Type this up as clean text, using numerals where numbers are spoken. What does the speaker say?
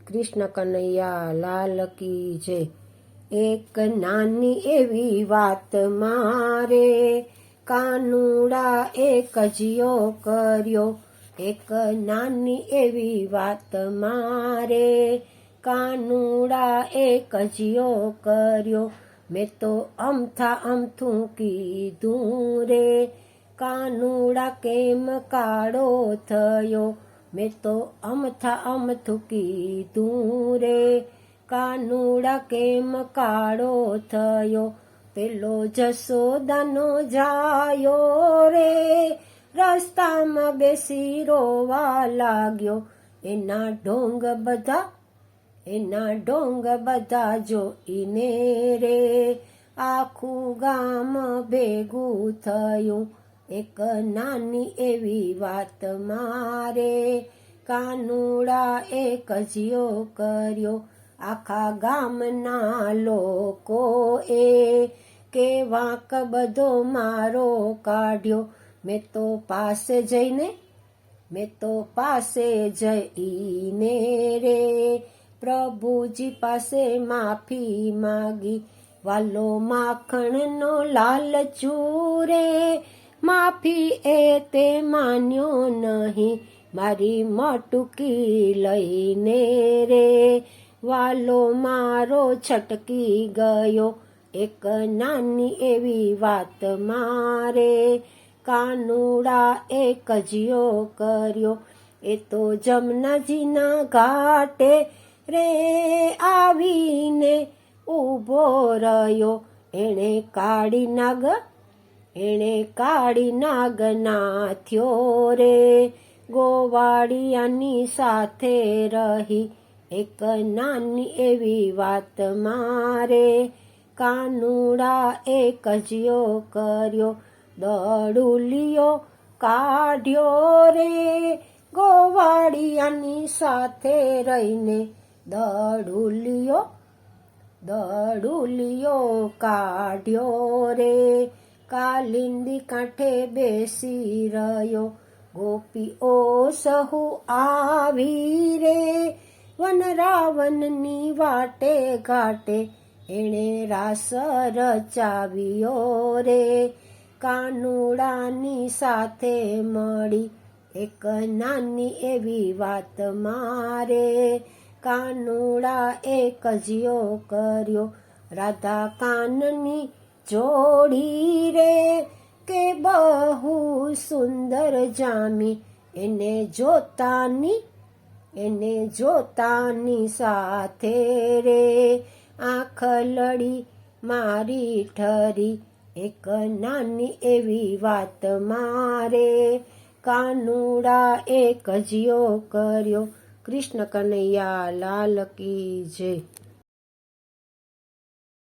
કૃષ્ણ કનૈયા લાલ કી જય। એક નાની એવી વાત મારે કાનુડા એક જીયો કર્યો। એક નાની એવી વાત મારે કાનુડા એક જીયો કર્યો। મેં તો અમથા અમથું કીધું રે કાનુડા કેમ કાળો થયો। મેં તો અમથા અમથું કીધું રે કાનુડા કેમ કાળો થયો। પેલો જશોદાનો જાયો રે રસ્તામાં બેસી રોવા લાગ્યો। એના ઢોંગ બધા જોઈને રે આખું ગામ ભેગું થયું। એક નાની એવી વાત મારે કાનુડા એક જીયો કર્યો। આખા ગામના લોકોએ કેવાક બધો મારો કાઢ્યો। મેં તો પાસે જઈને રે પ્રભુજી પાસે માફી માગી। વાલો માખણનો લાલચુ રે માફી એ તે માન્યો નહીં। મારી મટુકી લઈને રે વાલો મારો છટકી ગયો। એક નાની એવી વાત મારે કાનુડા એક જીયો કર્યો। એ તો જમનાજીના ઘાટે રે આવીને ઊભો રહ્યો। એણે કાળી નાગ નાથ્યો રે ગોવાળિયાની સાથે રહી। એક નાની એવી વાત મારે કાનુડા એક જીયો કર્યો। દડુલિયો કાઢ્યો રે ગોવાળિયાની સાથે રહીને। દડુલિયો કાઢ્યો રે કાલિંદી કાંઠે બેસી રહ્યો। ગોપીઓ સહુ આવી રે વનરાવનની વાટે ઘાટે। એણે રાસ રચાવ્યો રે કાનુડાની સાથે મળી। એક નાની એવી વાત મારે કાનુડા એક જીયો કર્યો। રાધા કાનની જોડી રે કે બહુ સુંદર જામી। એને જોતાની સાથે રે આંખ લડી મારી ઠરી। એક નાની એવી વાત મારે કાનુડા એક જીયો કર્યો। કૃષ્ણ કનૈયા લાલ કી જય।